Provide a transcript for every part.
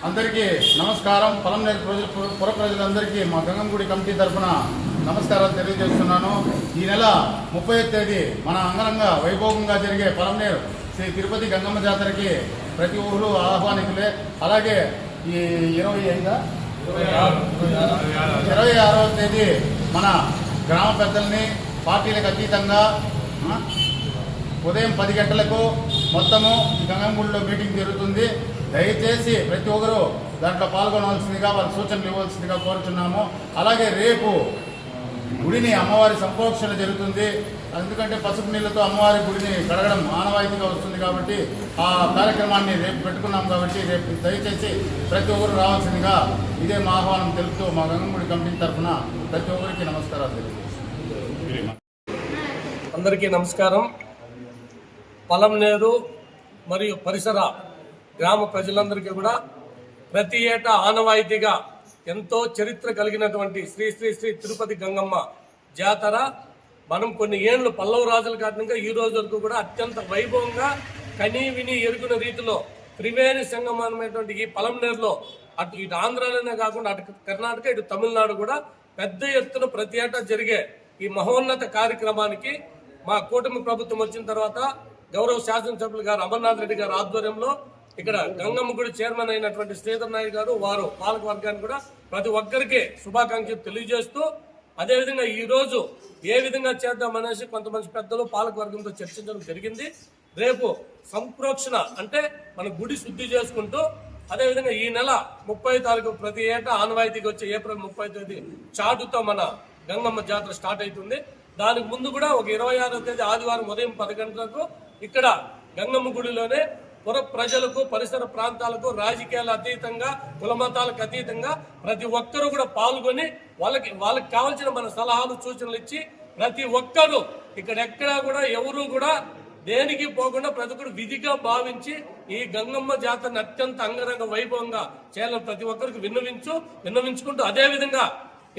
అందరికీ నమస్కారం. పొలంనేరు పుర ప్రజలందరికీ మా గంగంగుడి కమిటీ తరఫున నమస్కారాలు తెలియజేస్తున్నాను. ఈ నెల 30వ తేదీ మన అంగరంగ వైభోగంగా జరిగే పొలంనేరు శ్రీ తిరుపతి గంగమ్మ జాతరకి ప్రతి ఊరు ఆహ్వానితులే. అలాగే ఈ 26వ తేదీ మన గ్రామ పెద్దల్ని పార్టీలకు అతీతంగా ఉదయం 10 గంటలకు మొత్తము ఈ గంగంగుడిలో మీటింగ్ జరుగుతుంది. దయచేసి ప్రతి ఒక్కరూ దాంట్లో పాల్గొనవలసిందిగా వాళ్ళ సూచనలు ఇవ్వాల్సిందిగా కోరుతున్నాము. అలాగే రేపు గుడిని అమ్మవారి సంప్రోక్షణ జరుగుతుంది. ఎందుకంటే పసుపు నీళ్ళతో అమ్మవారి గుడిని కడగడం ఆనవాయితీగా వస్తుంది కాబట్టి ఆ కార్యక్రమాన్ని రేపు పెట్టుకున్నాం కాబట్టి రేపు దయచేసి ప్రతి ఒక్కరు రావాల్సిందిగా ఇదే మా ఆహ్వానం తెలుపుతూ మా గంగంగుడి కమిటీ తరఫున ప్రతి ఒక్కరికి నమస్కారాలు తెలియజేస్తున్నాను. అందరికీ నమస్కారం. పొలంనేరు మరియు పరిసర గ్రామ ప్రజలందరికీ కూడా ప్రతి ఏటా ఆనవాయితీగా ఎంతో చరిత్ర కలిగినటువంటి శ్రీ శ్రీ శ్రీ తిరుపతి గంగమ్మ జాతర మనం కొన్ని ఏళ్ళు పల్లవ రాజుల కారణంగా ఈ రోజు వరకు కూడా అత్యంత వైభవంగా కనీ విని ఎరుగున రీతిలో త్రివేణి సంగమమైనటువంటి ఈ పొలంనేరులో అటు ఇటు ఆంధ్రాలోనే కాకుండా అటు కర్ణాటక ఇటు తమిళనాడు కూడా పెద్ద ఎత్తున ప్రతి ఏటా జరిగే ఈ మహోన్నత కార్యక్రమానికి మా కూటమి ప్రభుత్వం వచ్చిన తర్వాత గౌరవ శాసనసభ్యులు గారు అమర్నాథ్ రెడ్డి గారి ఆధ్వర్యంలో ఇక్కడ గంగమ్మ గుడి చైర్మన్ అయినటువంటి శ్రీధర్ నాయక్ గారు వారు పాలక వర్గాన్ని కూడా ప్రతి ఒక్కరికి శుభాకాంక్షలు తెలియజేస్తూ అదేవిధంగా ఈ రోజు ఏ విధంగా చేద్దామనేసి కొంతమంది పెద్దలు పాలక వర్గంతో చర్చించడం జరిగింది. రేపు సంప్రోక్షణ అంటే మన గుడి శుద్ధి చేసుకుంటూ అదేవిధంగా ఈ నెల 30వ తారీఖు ప్రతి ఏటా ఆనవాయితీకి వచ్చే ఏప్రిల్ 30వ తేదీ చాటుతో మన గంగమ్మ జాతర స్టార్ట్ అవుతుంది. దానికి ముందు కూడా ఒక 26వ తేదీ ఆదివారం ఉదయం 10 గంటలకు ఇక్కడ గంగమ్మ గుడిలోనే పుర ప్రజలకు పరిసర ప్రాంతాలకు రాజకీయాల అతీతంగా కులమతాలకు అతీతంగా ప్రతి ఒక్కరూ కూడా పాల్గొని వాళ్ళకి కావాల్సిన మన సలహాలు సూచనలు ఇచ్చి ప్రతి ఒక్కరూ ఇక్కడెక్కడా కూడా ఎవరు కూడా దేనికి పోకుండా ప్రతి ఒక్కరు విధిగా భావించి ఈ గంగమ్మ జాతరను అత్యంత అంగరంగ వైభవంగా చేయాలని ప్రతి ఒక్కరికి విన్నవించుకుంటూ అదేవిధంగా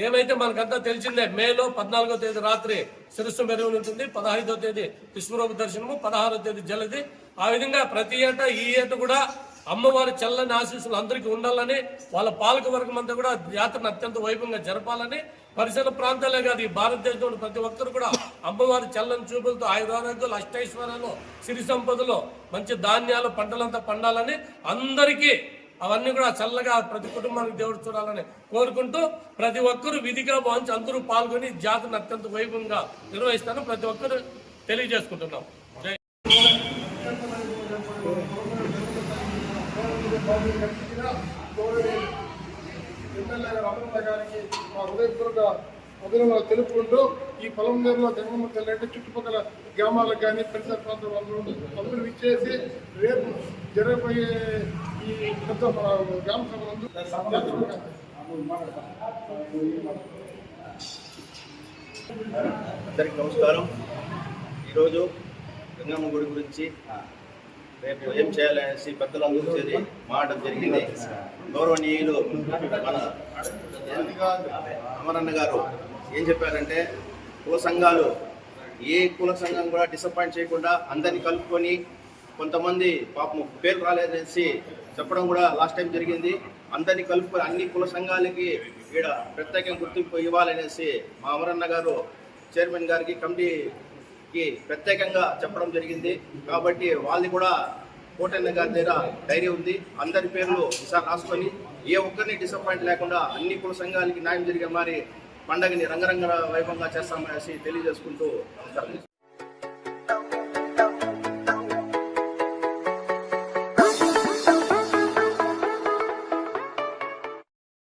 ఏమైతే మనకంతా తెలిసిందే మేలో 14వ తేదీ రాత్రి శిరస్సు మెరుగు ఉంటుంది, 15వ తేదీ విశ్వరూప దర్శనము, 16వ తేదీ జలది. ఆ విధంగా ప్రతి ఏటా ఈ ఏట కూడా అమ్మవారి చల్లని ఆశీస్సులు అందరికీ ఉండాలని వాళ్ళ పాలక వర్గం అంతా కూడా జాతరను అత్యంత వైభవంగా జరపాలని పరిసర ప్రాంతాలే కాదు ఈ భారతదేశంలో ప్రతి ఒక్కరు కూడా అమ్మవారి చల్లని చూపులతో ఆయురారోగ్యాలు అష్టైశ్వర్యాలు సిరి సంపదలు మంచి ధాన్యాలు పంటలంతా పండాలని అందరికీ అవన్నీ కూడా చల్లగా ప్రతి కుటుంబానికి దేవుడు చూడాలని కోరుకుంటూ ప్రతి ఒక్కరూ విధిగా భావించి అందరూ పాల్గొని జాతరను అత్యంత వైభవంగా నిర్వహిస్తాను ప్రతి ఒక్కరు తెలియజేసుకుంటున్నాం. గారికి మా హృదయపూర్వక అభినందనలు తెలుపుకుంటూ ఈ పొలంనేరులో గంగమ్మ తల్లి అంటే చుట్టుపక్కల గ్రామాలకు కానీ పరిసర ప్రాంతాల అందరూ ఇచ్చేసి రేపు జరగబోయే ఈ పెద్ద గ్రామ సభలందు అందరికీ నమస్కారం. ఈరోజు గంగమ్మ గుడి గురించి రేపు ఏం చేయాలనేసి పెద్దలందరూ చేరి మాట్లాడడం జరిగింది. గౌరవనీయులు మన అమరన్న గారు ఏం చెప్పారంటే కుల సంఘాలు ఏ కుల సంఘం కూడా డిసప్పాయింట్ చేయకుండా అందరినీ కలుపుకొని కొంతమంది పాపం పేరు రాలేదనేసి చెప్పడం కూడా లాస్ట్ టైం జరిగింది. అందరినీ కలుపుకొని అన్ని కుల సంఘాలకి ఇక్కడ ప్రత్యేకంగా గుర్తింపు ఇవ్వాలనేసి మా అమరన్న గారు చైర్మన్ గారికి కమిటీకి ప్రత్యేకంగా చెప్పడం జరిగింది. కాబట్టి వాళ్ళది కూడా కోటన్న గారి దగ్గర డైరీ ఉంది. అందరి పేర్లు ఈసారి రాసుకొని ఏ ఒక్కరిని డిసప్పాయింట్ లేకుండా అన్ని కుల సంఘాలకి న్యాయం జరిగే మరి పండగని రంగరంగ వైభవంగా చేస్తామనేసి తెలియజేసుకుంటూ